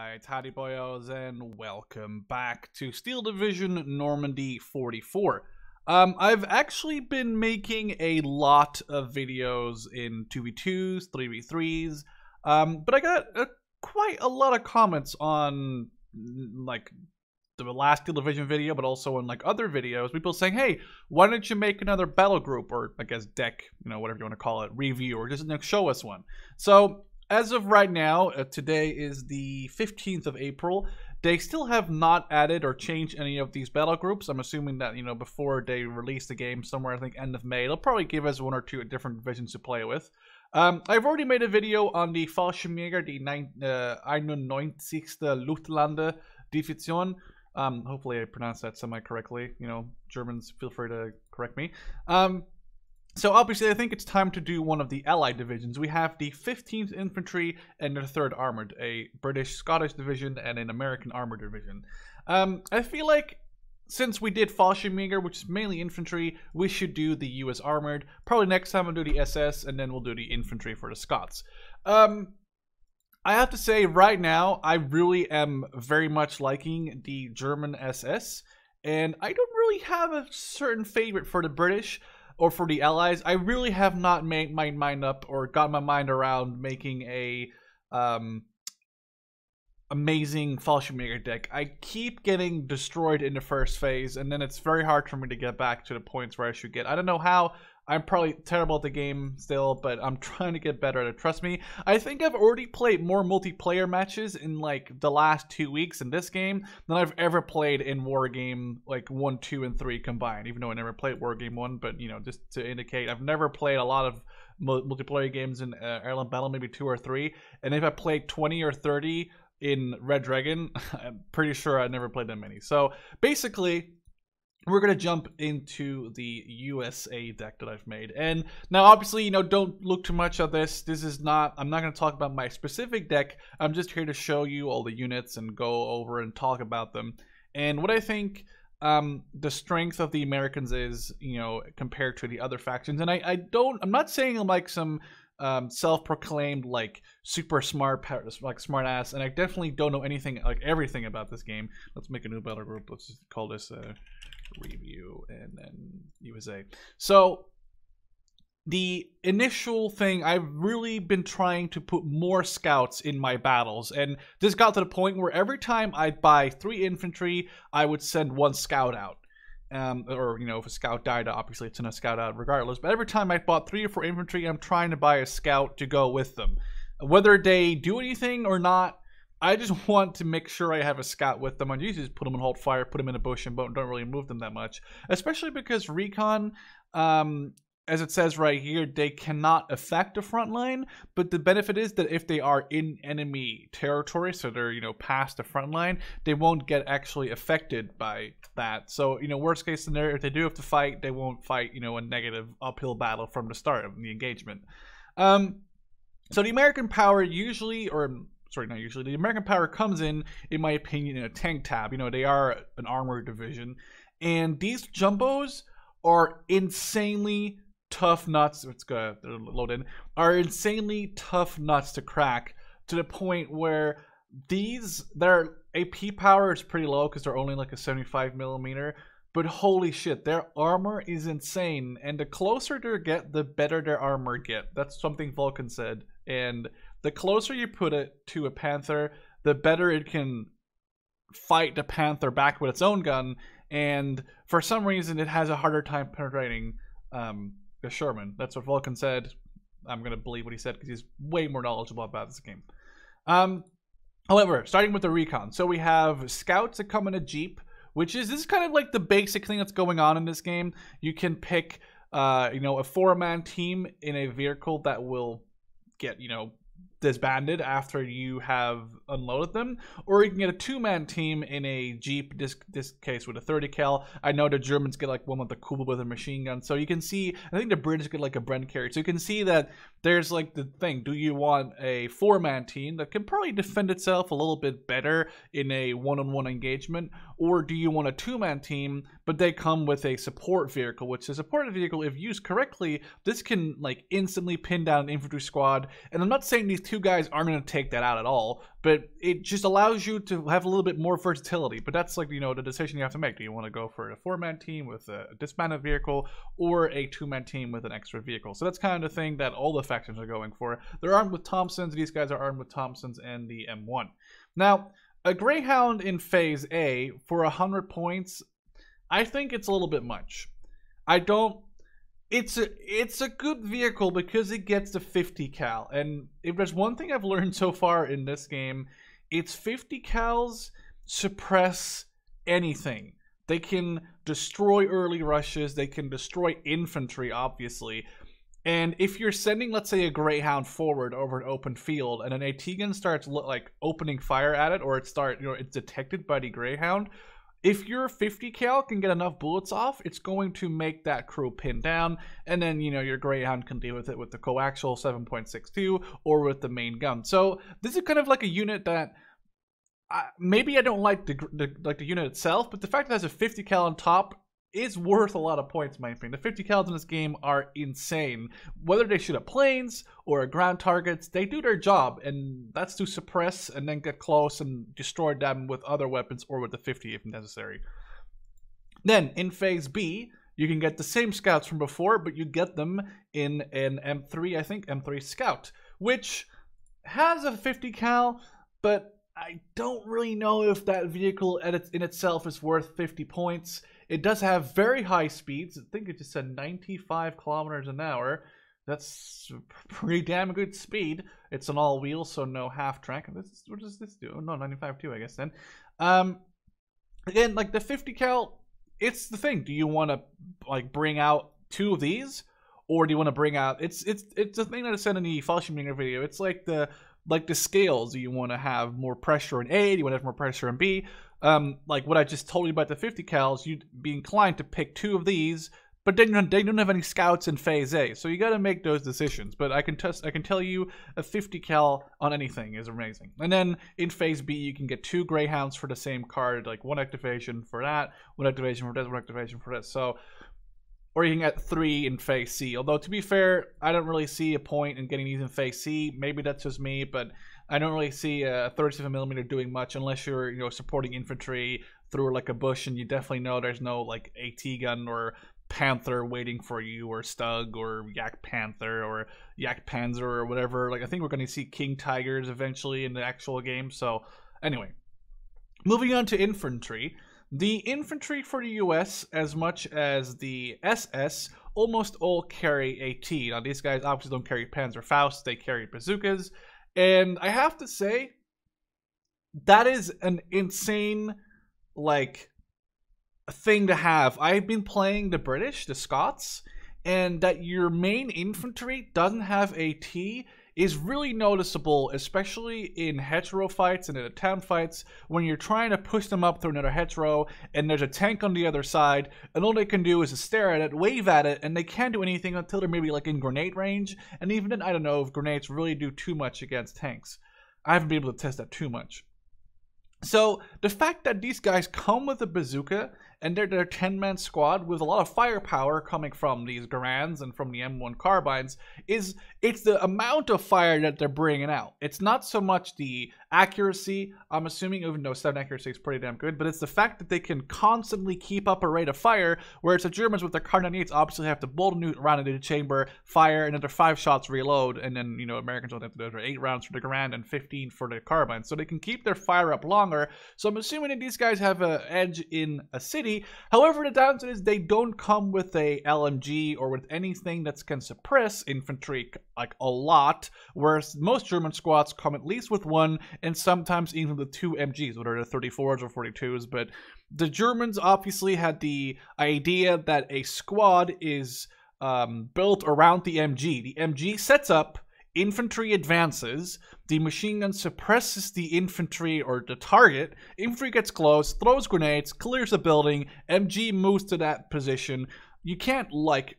Alright, howdy boyos, and welcome back to Steel Division Normandy 44. I've actually been making a lot of videos in 2v2s, 3v3s, but I got quite a lot of comments on, like, the last Steel Division video, but also on, like, other videos, people saying, hey, why don't you make another battle group, or, I guess, deck, whatever you want to call it, review, or just, show us one. So, as of right now, today is the 15th of April. They still have not added or changed any of these battle groups. I'm assuming that, before they release the game somewhere, I think, end of May, they'll probably give us one or two different divisions to play with. I've already made a video on the Fallschirmjäger, the 91. Luftlande Division. Hopefully I pronounced that semi-correctly. Germans, feel free to correct me. So obviously I think it's time to do one of the Allied divisions. We have the 15th Infantry and the 3rd Armored, a British-Scottish division and an American Armored division. I feel like since we did Fallschirmjäger, which is mainly infantry, we should do the US Armored. Probably next time we'll do the SS, and then we'll do the infantry for the Scots. I have to say, right now, I really am very much liking the German SS, and I don't really have a certain favorite for the British or for the Allies. I really have not made my mind up or got my mind around making a amazing Fallschirmjäger deck. I keep getting destroyed in the first phase, and then it's very hard for me to get back to the points where I should get. I don't know how. I'm probably terrible at the game still, but I'm trying to get better at it. Trust me. I think I've already played more multiplayer matches in like the last 2 weeks in this game than I've ever played in Wargame like 1, 2, and 3 combined. Even though I never played Wargame 1, but just to indicate, I've never played a lot of multiplayer games in Airline Battle, maybe 2 or 3. And if I played 20 or 30 in Red Dragon, I'm pretty sure I never played that many. So basically, we're going to jump into the USA deck that I've made. And now, obviously, don't look too much at this. I'm not going to talk about my specific deck. I'm just here to show you all the units and go over and talk about them. And what I think the strength of the Americans is, compared to the other factions. And I'm not saying I'm like some self-proclaimed like super smart, like smart ass, and I definitely don't know anything, like everything about this game. Let's make a new battle group. Let's just call this review and then USA. So the initial thing, I've really been trying to put more scouts in my battles, and this got to the point where every time I'd buy 3 infantry, I would send 1 scout out. Or if a scout died, obviously it's in a scout out regardless, but every time I bought 3 or 4 infantry, I'm trying to buy a scout to go with them. Whether they do anything or not, I just want to make sure I have a scout with them. I usually just put them in hold fire, put them in a bush, and don't really move them that much. Especially because recon, as it says right here, they cannot affect the front line, but the benefit is that if they are in enemy territory, so they're, past the front line, they won't get actually affected by that. So, worst case scenario, if they do have to fight, they won't fight, a negative uphill battle from the start of the engagement. So the American power usually, the American power comes in my opinion, in a tank tab. They are an armored division, and these jumbos are insanely tough nuts. Let's go load in. Are insanely tough nuts to crack, to the point where their AP power is pretty low because they're only like a 75mm. But holy shit, their armor is insane, and the closer they get, the better their armor get. That's something Vulcan said. And the closer you put it to a Panther, the better it can fight the Panther back with its own gun. And for some reason, it has a harder time penetrating the Sherman. That's what Vulcan said. I'm going to believe what he said because he's way more knowledgeable about this game. However, starting with the recon. So we have scouts that come in a Jeep, this is kind of like the basic thing that's going on in this game. You can pick, a 4-man team in a vehicle that will get, disbanded after you have unloaded them, or you can get a 2-man team in a Jeep, this case with a 30 cal. I know the Germans get like one with the Kubel with a machine gun, so you can see, I think the British get like a Bren carrier, so you can see that there's like the thing, do you want a 4-man team that can probably defend itself a little bit better in a one-on-one engagement, or do you want a 2-man team but they come with a support vehicle, which is a support vehicle, if used correctly, this can like instantly pin down an infantry squad. And I'm not saying these two guys aren't going to take that out at all, but it just allows you to have a little bit more versatility. But that's like, you know, the decision you have to make. Do you want to go for a 4-man team with a dismounted vehicle or a 2-man team with an extra vehicle? So that's kind of the thing that all the factions are going for. They're armed with Thompsons. These guys are armed with Thompsons and the M1. Now, a Greyhound in Phase A for 100 points, I think it's a little bit much. It's a good vehicle because it gets the 50 cal, and if there's one thing I've learned so far in this game, it's 50 cals suppress anything. They can destroy early rushes, they can destroy infantry, obviously. And if you're sending, let's say, a Greyhound forward over an open field, and an AT gun starts like opening fire at it, or it's detected by the Greyhound, if your 50 cal can get enough bullets off, it's going to make that crew pin down, and then, you know, your Greyhound can deal with it with the coaxial 7.62 or with the main gun. So this is kind of like a unit that maybe I don't like the unit itself, but the fact that it has a 50 cal on top is worth a lot of points, in my opinion. The 50 cals in this game are insane. Whether they shoot at planes or at ground targets, they do their job, and that's to suppress and then get close and destroy them with other weapons or with the 50 if necessary. Then, in Phase B, you can get the same scouts from before, but you get them in an M3, I think, M3 Scout, which has a 50 cal, but I don't really know if that vehicle in itself is worth 50 points. It does have very high speeds. I think it just said 95 kilometers an hour. That's pretty damn good speed. It's an all-wheel, so no half-track. What does this do? Oh, no, 95 too, I guess, then. Again, like the 50 cal, it's the thing. Do you want to like bring out 2 of these? Or do you want to bring out... It's the thing that I said in the Fallschirmjäger video. It's like the scales. Do you want to have more pressure in A? Do you want to have more pressure in B? Like what I just told you about the 50 cals, you'd be inclined to pick 2 of these, but then they don't have any scouts in Phase A, so you got to make those decisions. But I can tell you a 50 cal on anything is amazing. And then in Phase B, you can get 2 Greyhounds for the same card, like 1 activation for that, 1 activation for this, 1 activation for this. So, or you can get 3 in Phase C. Although to be fair, I don't really see a point in getting these in Phase C. Maybe that's just me, but I don't really see a 37mm doing much unless you're, you know, supporting infantry through like a bush, and you definitely know there's no like AT gun or Panther waiting for you, or Stug or Yak Panther or Yak Panzer or whatever. Like I think we're going to see King Tigers eventually in the actual game. So anyway, moving on to infantry. The infantry for the US, as much as the SS, almost all carry AT. Now these guys obviously don't carry Panzer Faust, they carry bazookas. And I have to say, that is an insane, like, thing to have. I've been playing the British, the Scots, and that your main infantry doesn't have AT is really noticeable, especially in hetero fights and in the town fights, when you're trying to push them up through another hetero, and there's a tank on the other side, and all they can do is stare at it, wave at it, and they can't do anything until they're maybe like in grenade range, and even then, I don't know if grenades really do too much against tanks. I haven't been able to test that too much. So, the fact that these guys come with a bazooka, and they're their 10-man squad with a lot of firepower coming from these Garands and from the M1 carbines, it's the amount of fire that they're bringing out. It's not so much the accuracy, I'm assuming, even though 7 accuracy is pretty damn good, but it's the fact that they can constantly keep up a rate of fire, whereas the Germans with their Kar98s obviously have to bolt a newt around into the chamber, fire, and then they're 5 shots reload, and then, you know, Americans don't have to do it, 8 rounds for the Garand and 15 for the carbines, so they can keep their fire up longer. So I'm assuming that these guys have an edge in a city. However, the downside is they don't come with a LMG or with anything that can suppress infantry like a lot, whereas most German squads come at least with 1 and sometimes even with 2 MGs, whether they're 34s or 42s. But the Germans obviously had the idea that a squad is built around the MG. The MG sets up, infantry advances, the machine gun suppresses the infantry or the target, infantry gets close, throws grenades, clears the building, MG moves to that position. You can't, like...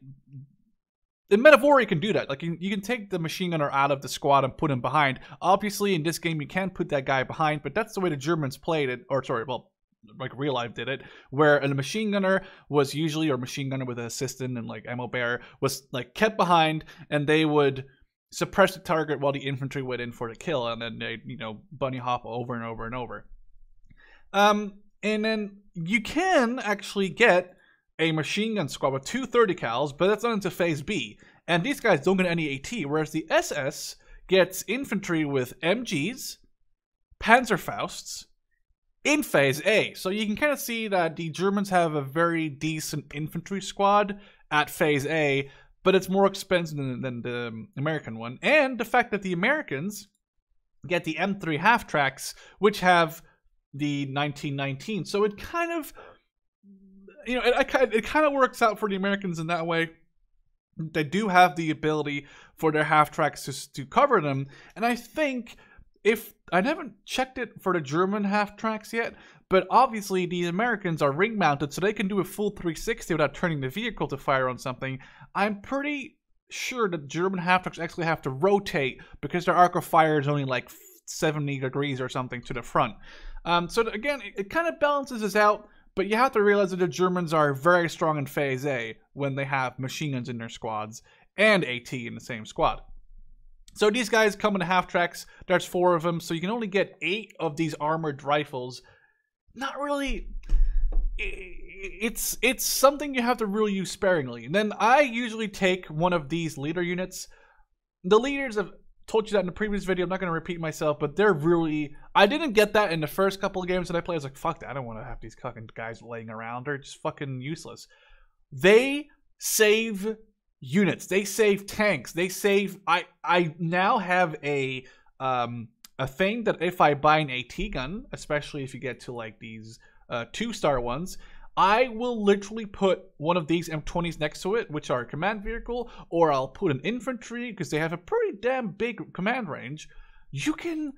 In Metaphor, you can do that. Like, you can take the machine gunner out of the squad and put him behind. Obviously, in this game, you can't put that guy behind, but that's the way the Germans played it. Or, sorry, well, like real life did it, where a machine gunner was usually, or machine gunner with an assistant and like ammo bearer, was like kept behind, and they would suppress the target while the infantry went in for the kill, and then they, you know, bunny hop over and over and over. And then you can actually get a machine gun squad with 2 30 cals, but that's not into phase B. And these guys don't get any AT, whereas the SS gets infantry with MGs, Panzerfausts in phase A. So you can kind of see that the Germans have a very decent infantry squad at phase A, but it's more expensive than the American one. And the fact that the Americans get the M3 half-tracks, which have the 1919. So it kind of, you know, it kind of works out for the Americans in that way. They do have the ability for their half-tracks to cover them. And I think, if I haven't checked it for the German half-tracks yet, but obviously the Americans are ring-mounted, so they can do a full 360 without turning the vehicle to fire on something. I'm pretty sure that German half-tracks actually have to rotate because their arc of fire is only like 70 degrees or something to the front. So again, it kind of balances us out, but you have to realize that the Germans are very strong in phase A when they have machine guns in their squads and AT in the same squad. So these guys come in half-tracks. There's 4 of them, so you can only get 8 of these armored rifles. Not really. It's something you have to really use sparingly. And then I usually take one of these leader units. The leaders have told you that in the previous video. I'm not going to repeat myself, but they're really... I didn't get that in the first couple of games that I played. I was like, fuck that. I don't want to have these fucking guys laying around. They're just fucking useless. They save units. They save tanks. They save... I now have a thing that if I buy an AT gun, especially if you get to like these 2-star ones, I will literally put one of these M20s next to it, which are a command vehicle, or I'll put an infantry because they have a pretty damn big command range. You can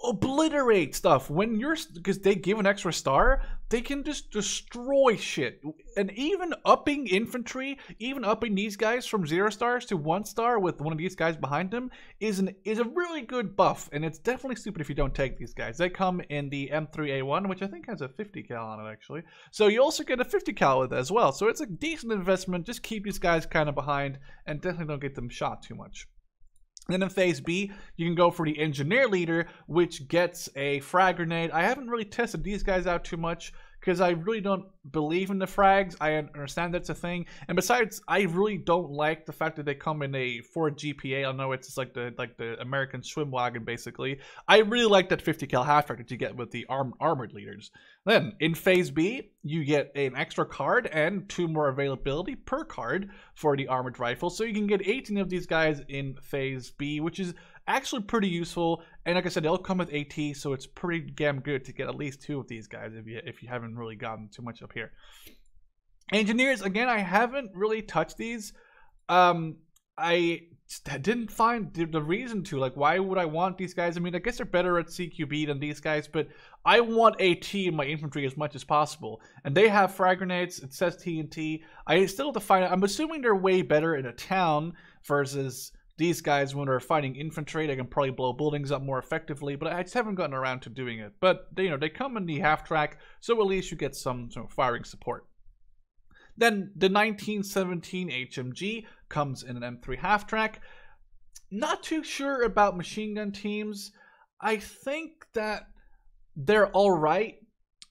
obliterate stuff when you're, because they give an extra star, they can just destroy shit. And even upping infantry, even upping these guys from 0 stars to 1 star with one of these guys behind them is a really good buff. And it's definitely stupid if you don't take these guys. They come in the M3A1, which I think has a 50 cal on it actually. So you also get a 50 cal with it as well. So it's a decent investment. Just keep these guys kind of behind and definitely don't get them shot too much. Then in phase B, you can go for the engineer leader, which gets a frag grenade. I haven't really tested these guys out too much because I really don't believe in the frags. I understand that's a thing, and besides, I really don't like the fact that they come in a Ford GPA. I know it's just like the American swim wagon basically. I really like that 50 cal half track that you get with the armored leaders. Then in phase B, you get an extra card and 2 more availability per card for the armored rifle. So you can get 18 of these guys in phase B, which is actually pretty useful. And like I said, they'll come with AT, so it's pretty damn good to get at least 2 of these guys if you haven't really gotten too much up here. Engineers, again, I haven't really touched these. I didn't find the reason to. Like, why would I want these guys? I mean, I guess they're better at CQB than these guys, but I want AT in my infantry as much as possible. And they have frag grenades. It says TNT. I still have to find out. I'm assuming they're way better in a town versus these guys when they're fighting infantry. They can probably blow buildings up more effectively, but I just haven't gotten around to doing it. But they, you know, they come in the half track, so at least you get some firing support. Then the 1917 HMG comes in an M3 half-track. Not too sure about machine gun teams. I think that they're alright.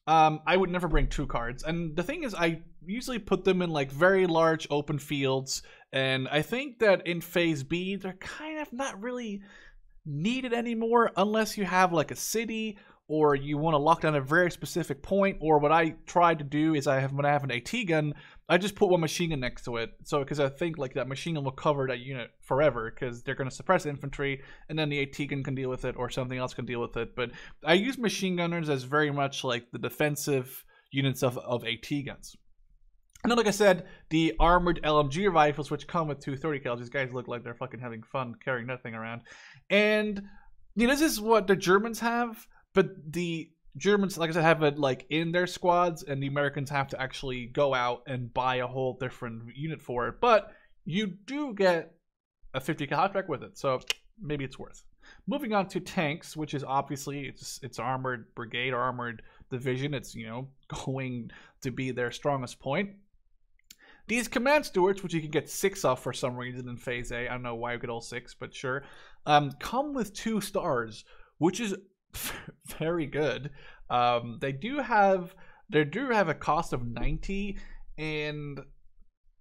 I would never bring 2 cards. And the thing is, I usually put them in like very large open fields. And I think that in phase B, they're kind of not really needed anymore unless you have like a city, or you want to lock down a very specific point. Or what I try to do is when I have an AT gun, I just put one machine gun next to it. So because I think like that machine gun will cover that unit forever, because they're going to suppress infantry, and then the AT gun can deal with it, or something else can deal with it. But I use machine gunners as very much like the defensive units of AT guns. And then, like I said, the armored LMG rifles, which come with 2 30 cals. These guys look like they're fucking having fun carrying that thing around. And you know, this is what the Germans have. But the Germans, like I said, have it like in their squads, and the Americans have to actually go out and buy a whole different unit for it. But you do get a 50 cal half track with it, so maybe it's worth. Moving on to tanks, which is obviously it's armored brigade or armored division. It's, you know, going to be their strongest point. These command stewards, which you can get 6 of for some reason in Phase A, I don't know why you get all 6, but sure, come with 2 stars, which is very good. They do have a cost of 90, and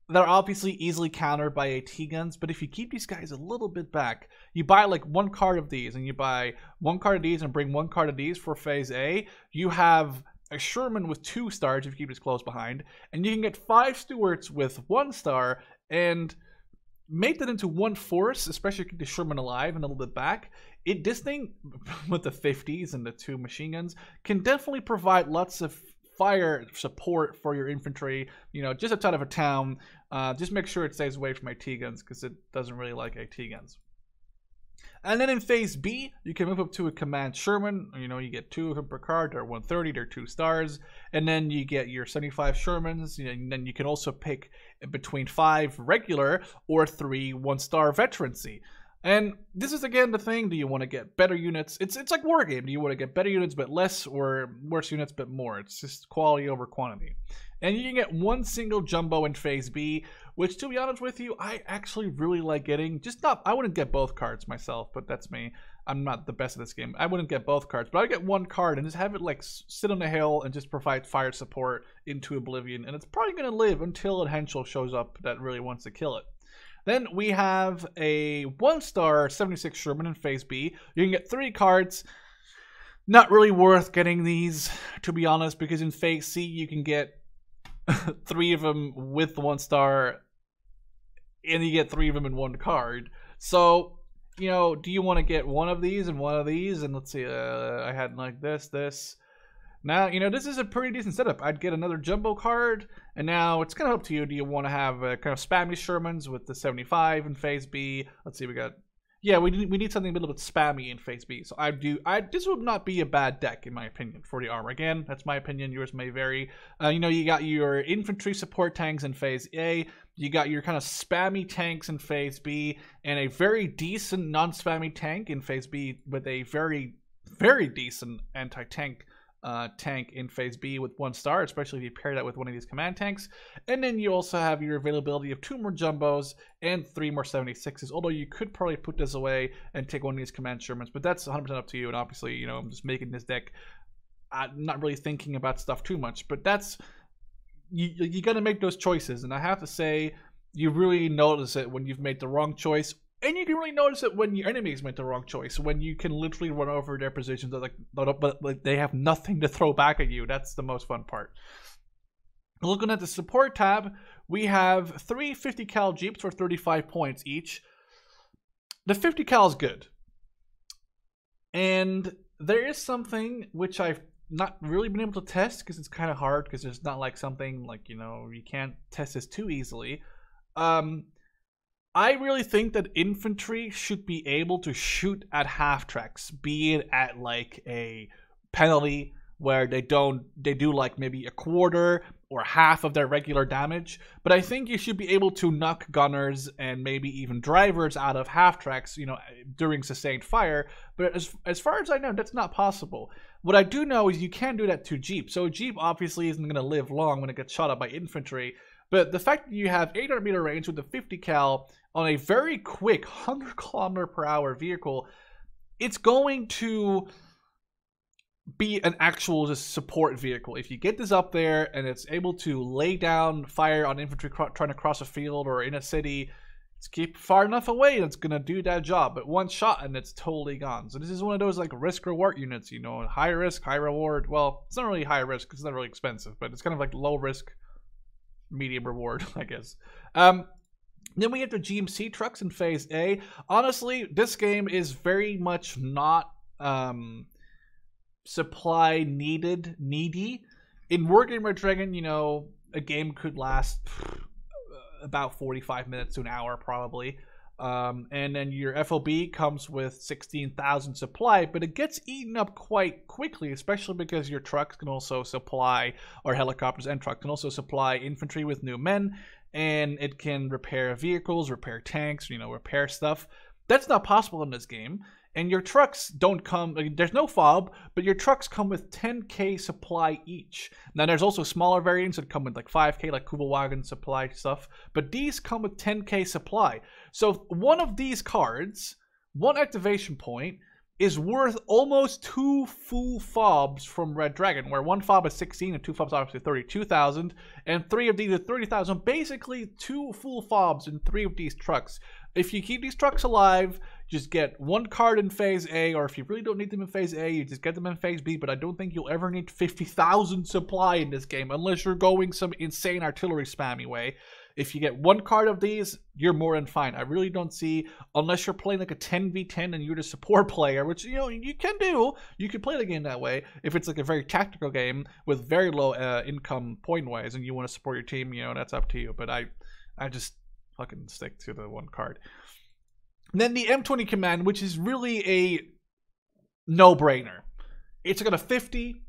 they're obviously easily countered by AT guns, but if you keep these guys a little bit back, you buy like 1 card of these, and you buy 1 card of these and bring 1 card of these for Phase A, you have a Sherman with 2 stars if you keep his close behind, and you can get 5 stewards with 1 star, and make that into 1 force, especially if you keep the Sherman alive and a little bit back. This thing, with the 50s and the 2 machine guns, can definitely provide lots of fire support for your infantry, you know, just outside of a town. Just make sure it stays away from AT guns, because it doesn't really like AT guns. And then in Phase B, you can move up to a command Sherman. You know, you get 2 of them per card. They're 130, they're 2 stars. And then you get your 75 Shermans. And then you can also pick between 5 regular or 3 1-star veterancy. And this is again the thing: do you want to get better units? It's like Wargame. Do you want to get better units but less, or worse units but more? It's just quality over quantity. And you can get 1 single jumbo in Phase B, which, to be honest with you, I actually really like getting. I wouldn't get both cards myself, but that's me. I'm not the best at this game. I wouldn't get both cards, but I'd get 1 card and just have it like sit on the hill and just provide fire support into oblivion. And it's probably going to live until a henchel shows up that really wants to kill it. Then we have a 1-star 76 Sherman in Phase B. You can get 3 cards. Not really worth getting these, to be honest, because in Phase C you can get 3 of them with the 1-star, and you get 3 of them in 1 card. So, you know, do you want to get 1 of these and 1 of these? And let's see, I had like this. Now, you know, this is a pretty decent setup. I'd get another jumbo card, and now it's kind of up to you. Do you want to have kind of spammy Shermans with the 75 in Phase B? Let's see, we need something a little bit spammy in Phase B. So this would not be a bad deck, in my opinion, for the armor. Again, that's my opinion. Yours may vary. You know, you got your infantry support tanks in Phase A. You got your kind of spammy tanks in Phase B, and a very decent non-spammy tank in Phase B with a very, very decent anti-tank tank in Phase B with 1 star, especially if you pair that with one of these command tanks. And then you also have your availability of 2 more jumbos and 3 more 76s, although you could probably put this away and take one of these command Shermans, but that's 100% up to you. And obviously, you know, I'm just making this deck, not really thinking about stuff too much, but that's you got to make those choices. And I have to say, you really notice it when you've made the wrong choice. And you can really notice it when your enemies make the wrong choice, when you can literally run over their positions, but they have nothing to throw back at you. That's the most fun part. Looking at the support tab, we have 3 50 cal Jeeps for 35 points each. The 50 cal is good. And there is something which I've not really been able to test, because it's kind of hard, because there's not like something like, you know, you can't test this too easily. I really think that infantry should be able to shoot at half tracks, be it at like a penalty where they do like maybe a quarter or half of their regular damage. But I think you should be able to knock gunners and maybe even drivers out of half tracks, you know, during sustained fire. But as far as I know, that's not possible. What I do know is you can do that to Jeep. So a Jeep obviously isn't going to live long when it gets shot at by infantry. But the fact that you have 800 meter range with a 50 cal on a very quick 100 kilometer per hour vehicle, it's going to be an actual just support vehicle. If you get this up there and it's able to lay down fire on infantry trying to cross a field or in a city, it's keep far enough away and it's going to do that job. But 1 shot and it's totally gone. So this is one of those like risk reward units, you know, high risk, high reward. Well, it's not really high risk because it's not really expensive, but it's kind of like low risk, medium reward, I guess. Then we have the GMC trucks in Phase A. Honestly, this game is very much not supply needy. In Wargame Red Dragon, you know, a game could last about 45 minutes to an hour probably. And then your FOB comes with 16,000 supply, but it gets eaten up quite quickly, especially because your trucks can also supply, or helicopters and trucks can also supply infantry with new men, and it can repair vehicles, repair tanks, you know, repair stuff. That's not possible in this game. And your trucks don't come, like, there's no fob, but your trucks come with 10k supply each. Now there's also smaller variants that come with like 5k, like Kubelwagen supply stuff, but these come with 10k supply. So one of these cards, one activation point, is worth almost 2 full fobs from Red Dragon, where 1 fob is 16 and 2 fobs are obviously 32,000, and 3 of these are 30,000. Basically 2 full fobs in 3 of these trucks. If you keep these trucks alive, just get 1 card in phase A, or if you really don't need them in phase A, you just get them in phase B, but I don't think you'll ever need 50,000 supply in this game, unless you're going some insane artillery spammy way. If you get 1 card of these, you're more than fine. I really don't see, unless you're playing like a 10v10 and you're the support player, which, you know, you can do. You can play the game that way. If it's like a very tactical game with very low income point-wise and you want to support your team, you know, that's up to you. But I just fucking stick to the 1 card. And then the M20 command, which is really a no-brainer. It's got a 50.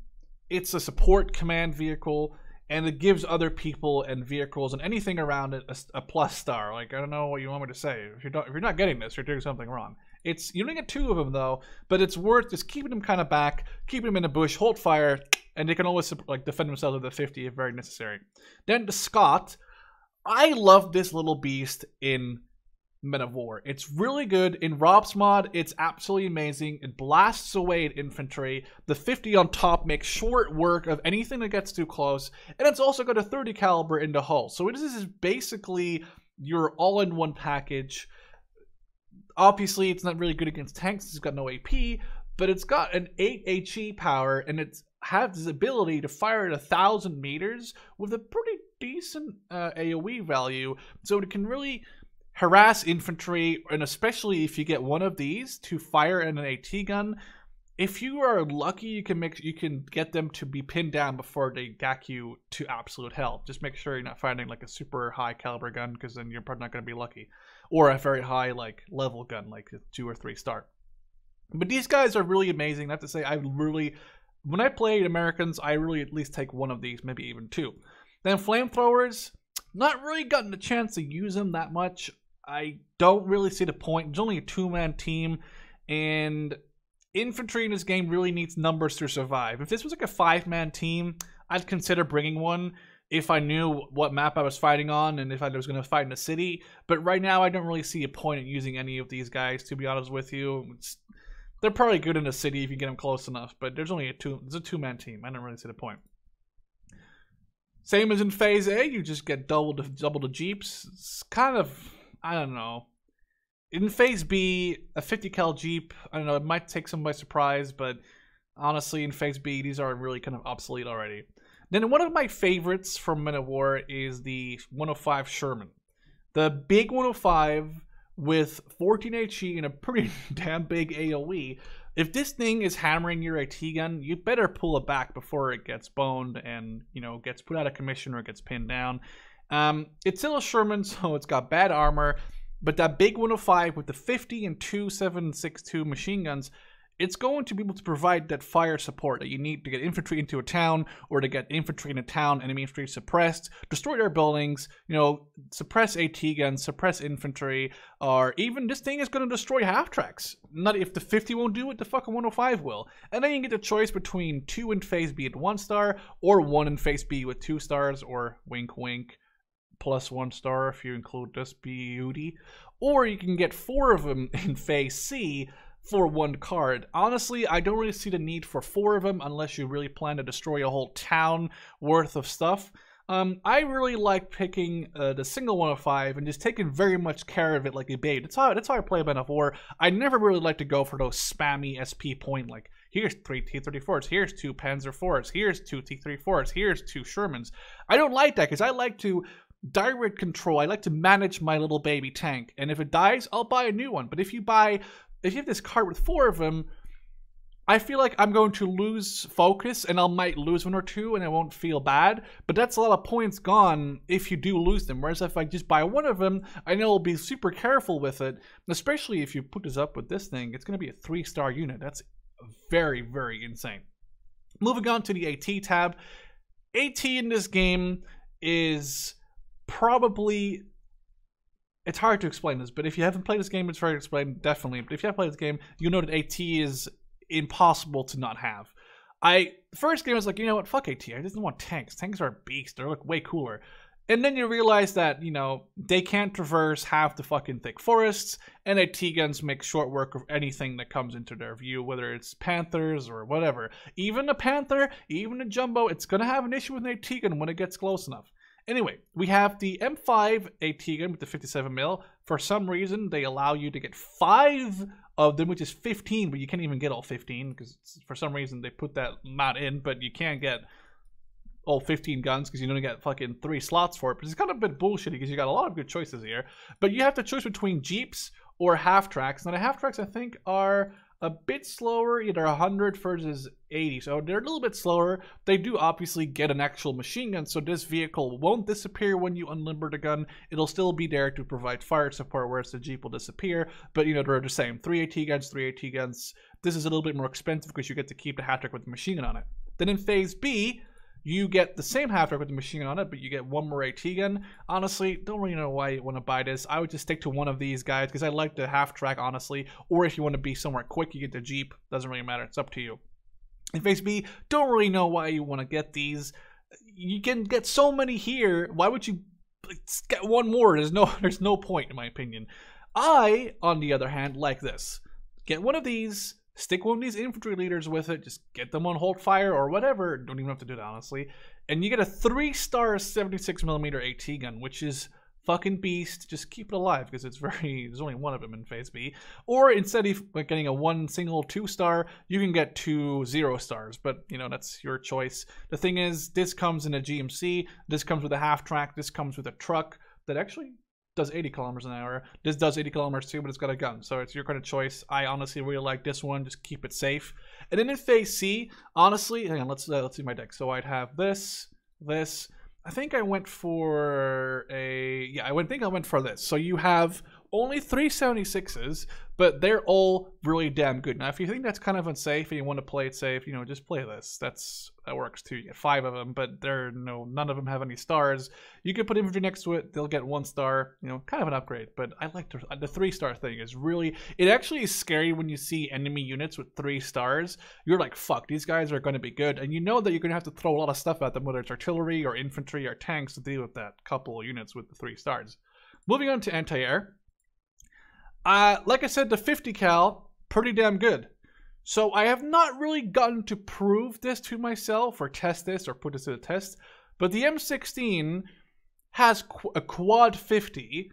It's a support command vehicle. And it gives other people and vehicles and anything around it a plus star. Like, I don't know what you want me to say. If you're not getting this, you're doing something wrong. You don't get 2 of them though, but it's worth just keeping them kind of back, keeping them in the bush, hold fire, and they can always like defend themselves with the 50 if very necessary. Then the Scott, I love this little beast in Men of War. It's really good. In Rob's mod, it's absolutely amazing. It blasts away at infantry. The 50 on top makes short work of anything that gets too close. And it's also got a 30 caliber in the hull. So this is basically your all-in-one package. Obviously, it's not really good against tanks. It's got no AP, but it's got an 8 HE power, and it has this ability to fire at 1,000 meters with a pretty decent AoE value. So it can really harass infantry, and especially if you get 1 of these to fire in an AT gun. If you are lucky, you can get them to be pinned down before they gack you to absolute hell. Just make sure you're not finding like a super high caliber gun, because then you're probably not going to be lucky, or a very high like level gun, like a 2 or 3 star. But these guys are really amazing. I have to say, when I played Americans, I really at least take 1 of these, maybe even 2. Then flamethrowers, not really gotten the chance to use them that much. I don't really see the point. It's only a 2-man team, and infantry in this game really needs numbers to survive. If this was like a 5-man team, I'd consider bringing one if I knew what map I was fighting on and if I was going to fight in a city. But right now, I don't really see a point in using any of these guys, to be honest with you. They're probably good in a city if you get them close enough, but there's only it's a 2-man team. I don't really see the point. Same as in Phase A, you just get double the Jeeps. It's kind of, I don't know. In Phase B, a 50 cal Jeep, I don't know, it might take some by surprise, but honestly, in Phase B, these are really kind of obsolete already. Then one of my favorites from Men of War is the 105 Sherman. The big 105 with 14 HE and a pretty damn big AoE. If this thing is hammering your AT gun, you better pull it back before it gets boned and, you know, gets put out of commission or gets pinned down. It's still a Sherman, so it's got bad armor, but that big 105 with the 50 and 2.762 machine guns, it's going to be able to provide that fire support that you need to get infantry into a town, or to get infantry in a town, enemy infantry suppressed, destroy their buildings, you know, suppress AT guns, suppress infantry, or even this thing is going to destroy half-tracks. Not if the 50 won't do it, the fucking 105 will. And then you get the choice between 2 in Phase B at 1 star, or 1 in Phase B with 2 stars, or wink wink, plus 1 star if you include this beauty. Or you can get 4 of them in Phase C for 1 card. Honestly, I don't really see the need for 4 of them unless you really plan to destroy a whole town worth of stuff. I really like picking the single 105 and just taking very much care of it like a babe. That's how I play Men of War. I never really like to go for those spammy SP point, like here's 3 T-34s, here's 2 Panzer IVs, here's 2 T-34s, here's 2 Shermans. I don't like that because I like to direct control. I like to manage my little baby tank, and if it dies, I'll buy a new one. But if you have this card with 4 of them, I feel like I'm going to lose focus, and I might lose 1 or 2, and I won't feel bad. But that's a lot of points gone if you do lose them. Whereas if I just buy 1 of them, I know I'll be super careful with it. Especially if you put this up with this thing, it's going to be a 3-star unit. That's very, very insane. Moving on to the AT tab. AT in this game is probably it's hard to explain this, but if you haven't played this game, it's hard to explain, definitely. But if you have played this game, you know that AT is impossible to not have. The first game I was like, you know what, fuck AT, I just don't want tanks. Tanks are a beast, they're like way cooler. And then you realize that, you know, they can't traverse half the fucking thick forests, and AT guns make short work of anything that comes into their view, whether it's Panthers or whatever. Even a Panther, even a Jumbo, it's gonna have an issue with an AT gun when it gets close enough. Anyway, we have the M5 AT gun with the 57 mil. For some reason, they allow you to get 5 of them, which is 15, but you can't even get all 15, because for some reason they put that amount in, but you can't get all 15 guns because you only get fucking 3 slots for it. But it's kind of a bit bullshitty because you got a lot of good choices here. But you have to choose between Jeeps or half-tracks. Now the half-tracks I think are a bit slower, either 100 versus 80. So they're a little bit slower. They do obviously get an actual machine gun, so this vehicle won't disappear when you unlimber the gun. It'll still be there to provide fire support, whereas the Jeep will disappear. But you know, they're the same. 3 AT guns, 3 AT guns. This is a little bit more expensive because you get to keep the half-track with the machine gun on it. Then in Phase B, you get the same half-track with the machine gun on it, but you get 1 more AT gun. Honestly, don't really know why you want to buy this. I would just stick to one of these guys because I like the half-track, honestly. Or if you want to be somewhere quick, you get the Jeep. Doesn't really matter. It's up to you. In Phase B, don't really know why you want to get these. You can get so many here. Why would you get 1 more? There's no point, in my opinion. I, on the other hand, like this. Get one of these. Stick one of these infantry leaders with it. Just get them on hold fire or whatever. Don't even have to do that, honestly. And you get a 3-star 76mm AT gun, which is fucking beast. Just keep it alive because it's there's only 1 of them in Phase B. Or instead of getting a 1 single 2-star, you can get 2 0-stars. But, you know, that's your choice. The thing is, this comes in a GMC. This comes with a half-track. This comes with a truck that actually does 80 kilometers an hour. This does 80 kilometers too, but it's got a gun, so it's your kind of choice. I honestly really like this one. Just keep it safe. And then in Phase C, honestly, hang on, let's see my deck. So I'd have this. I think I went for I think I went for this. So you have only 3 76s, but they're all really damn good. Now, if you think that's kind of unsafe and you want to play it safe, you know, just play this. That works too. You get 5 of them, but none of them have any stars. You can put infantry next to it; they'll get 1 star. You know, kind of an upgrade. But I like the 3-star thing. Is really, it actually is scary when you see enemy units with 3 stars. You're like, fuck, these guys are going to be good, and you know that you're going to have to throw a lot of stuff at them, whether it's artillery or infantry or tanks, to deal with that couple of units with the 3 stars. Moving on to anti-air. Like I said, the 50 cal, pretty damn good. So I have not really gotten to prove this to myself or test this or put this to the test, but the M16 has a quad 50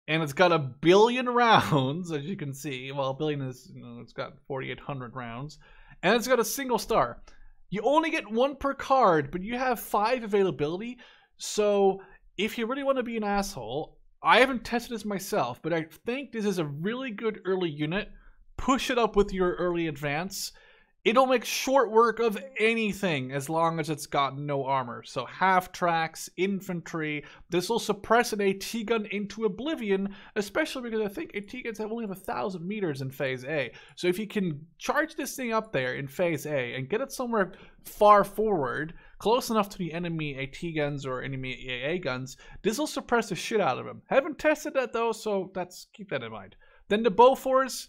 and it's got 1 billion rounds, as you can see. Well, 1 billion is, it's got 4,800 rounds, and it's got a single star. You only get 1 per card, but you have 5 availability. So if you really want to be an asshole, I haven't tested this myself, but I think this is a really good early unit. Push it up with your early advance. It'll make short work of anything as long as it's got no armor. So half-tracks, infantry. This will suppress an AT gun into oblivion, especially because I think AT guns only have 1,000 meters in Phase A. So if you can charge this thing up there in Phase A and get it somewhere far forward, close enough to the enemy AT guns or enemy EAA guns, this will suppress the shit out of them. Haven't tested that though, so keep that in mind. Then the Bofors,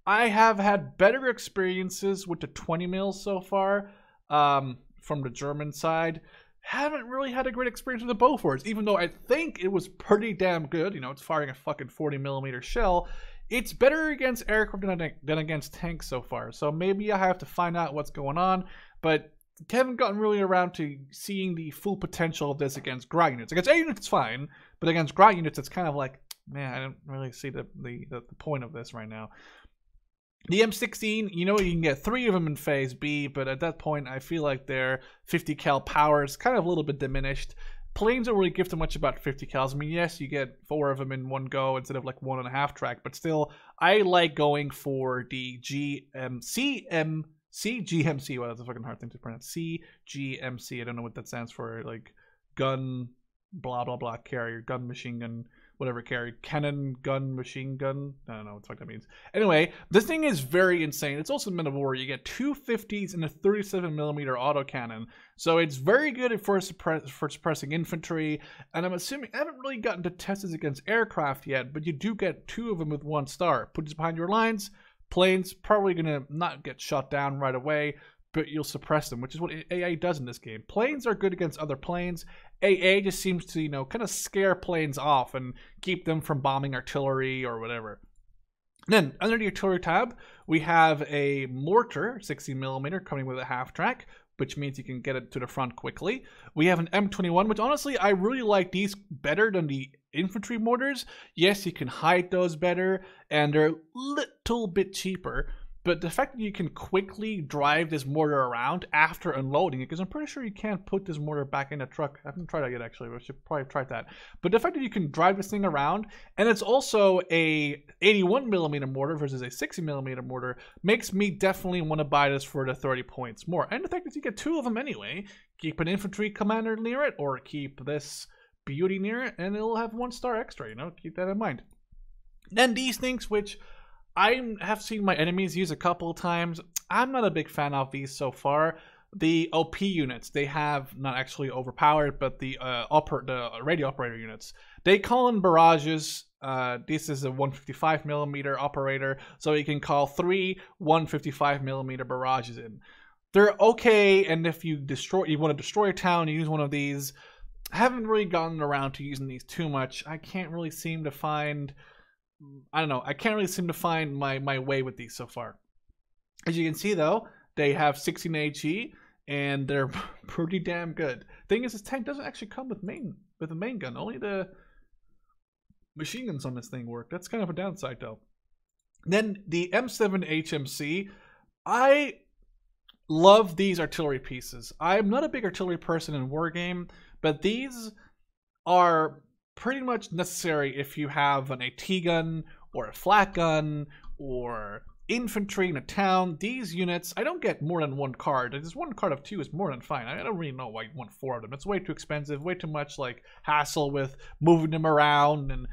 I have had better experiences with the 20 mils so far from the German side. Haven't really had a great experience with the Bofors, even though I think it was pretty damn good. You know, it's firing a fucking 40mm shell. It's better against aircraft than against tanks so far. So maybe I have to find out what's going on, but haven't gotten really around to seeing the full potential of this against ground units. Against air units, it's fine, but against ground units, it's kind of like, man, I don't really see the point of this right now. The M16, you know, you can get 3 of them in Phase B, but at that point, I feel like their 50 cal power is kind of a little bit diminished. Planes don't really give too much about 50 cals. I mean, yes, you get 4 of them in one go instead of like 1.5 track, but still, I like going for the CGMC. Well, that's a fucking hard thing to pronounce. CGMC. I don't know what that stands for. Like gun, blah blah blah, carrier, gun, machine gun, whatever carry, cannon, gun, machine gun. I don't know what the fuck that means. Anyway, this thing is very insane. It's also Men of War. You get 2 50s and a 37mm autocannon. So it's very good for suppressing infantry. And I'm assuming, I haven't really gotten to test this against aircraft yet, but you do get 2 of them with 1 star. Put this behind your lines. Planes probably going to not get shot down right away, but you'll suppress them, which is what AA does in this game. Planes are good against other planes. AA just seems to, kind of scare planes off and keep them from bombing artillery or whatever. Then, under the artillery tab, we have a mortar, 60mm, coming with a half-track, which means you can get it to the front quickly. We have an M21, which honestly, I really like these better than the infantry mortars. Yes, you can hide those better, and they're a little bit cheaper. But the fact that you can quickly drive this mortar around after unloading it, because I'm pretty sure you can't put this mortar back in a truck. I haven't tried that yet, actually. I should probably try that. But the fact that you can drive this thing around, and it's also a 81mm mortar versus a 60mm mortar, makes me definitely want to buy this for the 30 points more. And the fact that you get 2 of them anyway, keep an infantry commander near it, or keep this beauty near it, and it'll have 1 star extra, keep that in mind. Then these things, which I have seen my enemies use a couple of times. I'm not a big fan of these so far. The OP units, they have not actually overpowered, but the radio operator units. They call in barrages. This is a 155mm operator, so you can call 3 155mm barrages in. They're okay, and if you want to destroy a town, you use one of these. I haven't really gotten around to using these too much. I can't really seem to find... I don't know. I can't really seem to find my way with these so far. As you can see, though, they have 16 HE, and they're pretty damn good. Thing is, this tank doesn't actually come with a main gun. Only the machine guns on this thing work. That's kind of a downside, though. Then the M7 HMC. I love these artillery pieces. I'm not a big artillery person in Wargame, but these are pretty much necessary if you have an AT gun or a flat gun or infantry in a town. These units, I don't get more than 1 card. Just 1 card of 2 is more than fine. I don't really know why you want 4 of them. It's way too expensive, way too much hassle with moving them around and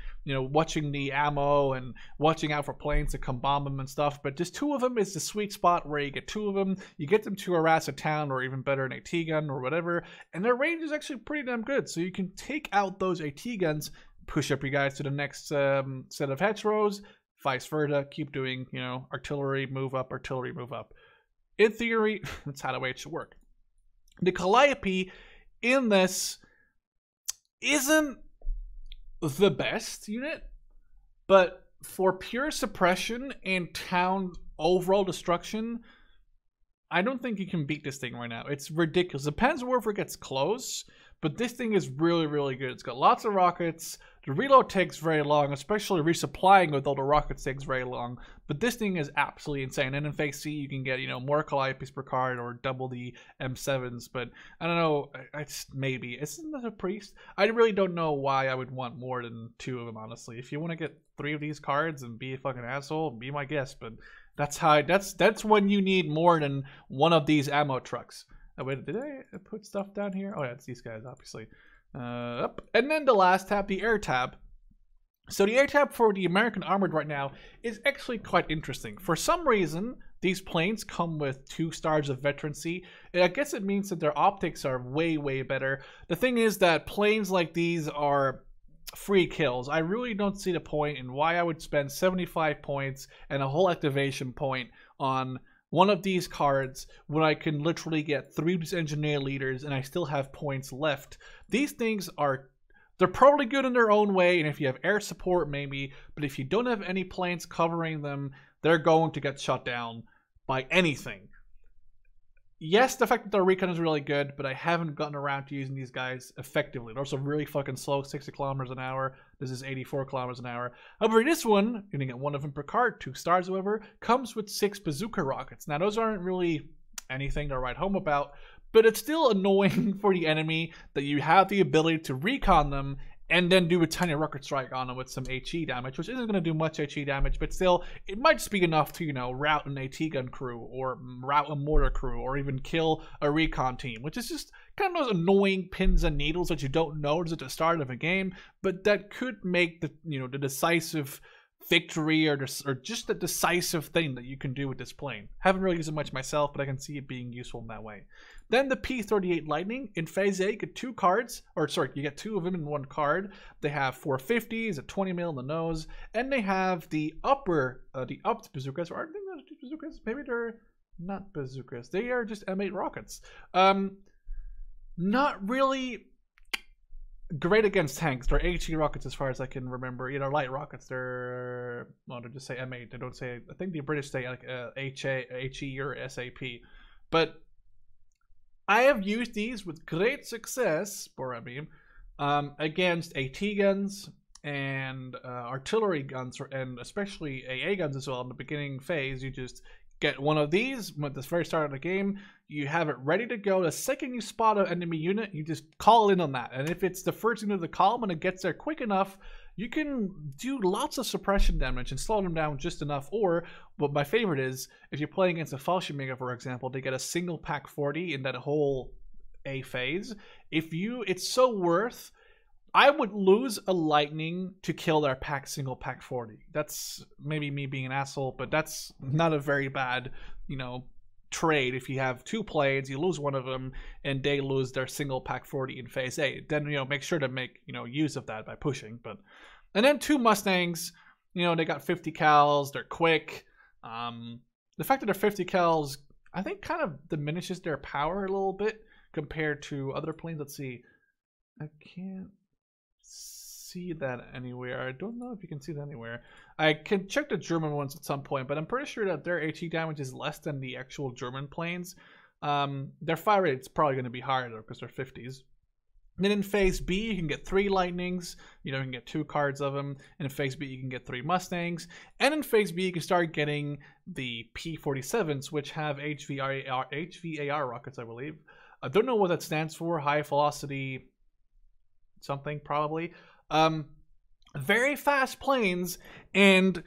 watching the ammo and watching out for planes to come bomb them and stuff. But just 2 of them is the sweet spot where you get 2 of them, you get them to harass a town, or even better, an AT gun or whatever, and their range is actually pretty damn good. So you can take out those AT guns, push up your guys to the next set of hedgerows, vice versa, keep doing, artillery move up, artillery move up. In theory, that's how the way it should work. The Calliope in this isn't the best unit, but for pure suppression and town overall destruction, I don't think you can beat this thing right now. It's ridiculous. Depends where it gets close, but this thing is really, really good. It's got lots of rockets. The reload takes very long, especially resupplying with all the rockets takes very long. But this thing is absolutely insane. And in Phase C, you can get, more Calliopes per card or double the M7s. But I don't know, maybe. Isn't that a priest? I really don't know why I would want more than 2 of them, honestly. If you want to get 3 of these cards and be a fucking asshole, be my guest. But that's when you need more than 1 of these ammo trucks. Oh, wait, did I put stuff down here? Oh yeah, it's these guys, obviously. Up. And then the last tab, the air tab. So the air tab for the American Armored right now is actually quite interesting. For some reason, these planes come with 2 stars of veterancy. I guess it means that their optics are way, way better. The thing is that planes like these are free kills. I really don't see the point in why I would spend 75 points and a whole activation point on one of these cards when I can literally get 3 of these engineer leaders and I still have points left. These things they're probably good in their own way, and if you have air support, maybe, but if you don't have any planes covering them, they're going to get shot down by anything. Yes, the fact that their recon is really good, but I haven't gotten around to using these guys effectively. They're also really fucking slow, 60 kilometers an hour. This is 84 kilometers an hour. However, this one, you're gonna get 1 of them per card, 2 stars, however, comes with 6 bazooka rockets. Now, those aren't really anything to write home about, but it's still annoying for the enemy that you have the ability to recon them and then do a tiny rocket strike on them with some HE damage, which isn't going to do much HE damage, but still, it might just be enough to, you know, rout an AT gun crew, or rout a mortar crew, or even kill a recon team, which is just kind of those annoying pins and needles that you don't notice at the start of a game, but that could make the, you know, the decisive victory, or just the decisive thing that you can do with this plane. Haven't really used it much myself, but I can see it being useful in that way. Then the P-38 Lightning. In Phase A, you get 2 cards, or sorry, you get 2 of them in 1 card. They have 450s, a 20 mil in the nose, and they have the upped bazookas, or I think those bazookas, maybe they're not bazookas. They are just M8 rockets. Not really great against tanks. They're HE rockets as far as I can remember. You know, light rockets. They're, well, they just say M8. They don't say, I think the British say like HE or SAP. But I have used these with great success, against AT guns and artillery guns, and especially AA guns as well. In the beginning phase, you just get one of these at the very start of the game. You have it ready to go. The second you spot an enemy unit, you just call in on that. And if it's the first unit of the column and it gets there quick enough, you can do lots of suppression damage and slow them down just enough. Or, what my favorite is, if you're playing against a Fallschirmjäger, for example, they get a single pack 40 in that whole A phase. It's so worth. I would lose a Lightning to kill their single pack 40. That's maybe me being an asshole, but that's not a very bad, you know, trade. If you have 2 planes, you lose one of them, and they lose their single pack 40 in Phase A. Then, you know, make sure to make, you know, use of that by pushing. And then 2 Mustangs, you know, they got 50 cals, they're quick. The fact that they're 50 cals, I think, kind of diminishes their power a little bit compared to other planes. Let's see. I can't see that anywhere. I don't know if you can see that anywhere. I can check the German ones at some point, but I'm pretty sure that their HE damage is less than the actual German planes. Their fire rate's probably going to be higher though, because they're 50s. And then in Phase B, you can get 3 Lightnings. You know, you can get 2 cards of them. And in Phase B, you can get 3 Mustangs. And in Phase B, you can start getting the P-47s, which have HVAR rockets, I believe. I don't know what that stands for. High velocity something, probably. Very fast planes, and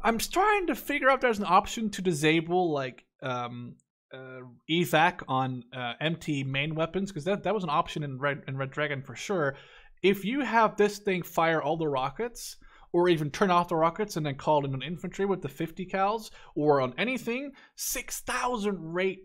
I'm trying to figure out if there's an option to disable like evac on empty main weapons, because that was an option in Red Dragon for sure. If you have this thing fire all the rockets, or even turn off the rockets and then call in an infantry with the 50 cals, or on anything, 6,000 rate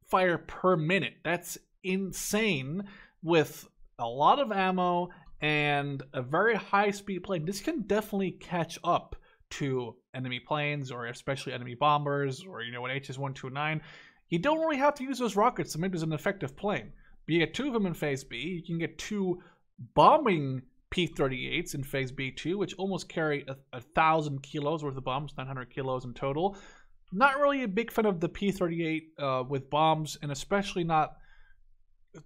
fire per minute. That's insane with a lot of ammo and a very high speed plane. This can definitely catch up to enemy planes, or especially enemy bombers, or, you know, an HS-129. You don't really have to use those rockets to make this an effective plane. But you get 2 of them in Phase B. You can get 2 bombing P-38s in Phase B2, which almost carry 1,000 kilos worth of bombs, 900 kilos in total. Not really a big fan of the P-38 with bombs, and especially not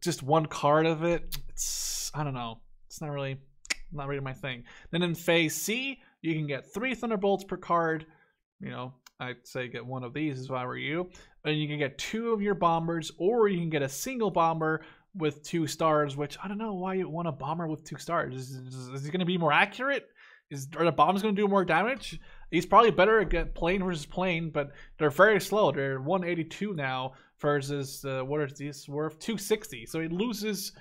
just 1 card of it. It's, I don't know. It's not really my thing. Then in Phase C, you can get 3 Thunderbolts per card. You know, I'd say get 1 of these if I were you. And you can get 2 of your bombers, or you can get a single bomber with 2 stars, which I don't know why you want a bomber with 2 stars. Is he going to be more accurate? Are the bombs going to do more damage? He's probably better at plane versus plane, but they're very slow. They're 182 now versus, what is this worth? 260. So it loses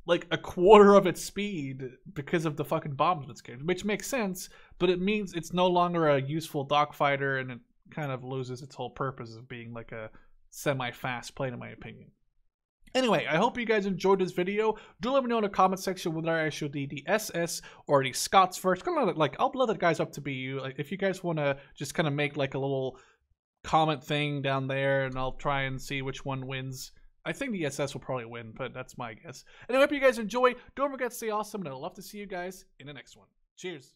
like a quarter of its speed because of the fucking bombs in its game, which makes sense, but it means it's no longer a useful dogfighter, and it kind of loses its whole purpose of being like a semi-fast plane, in my opinion. Anyway, I hope you guys enjoyed this video. Do let me know in the comment section whether I should do the SS or the Scots first. Kind of like, I'll let it guys up to be you. Like, if you guys want to just kind of make like a little comment thing down there, and I'll try and see which one wins. I think the SS will probably win, but that's my guess. And I hope you guys enjoy. Don't forget to stay awesome, and I'd love to see you guys in the next one. Cheers.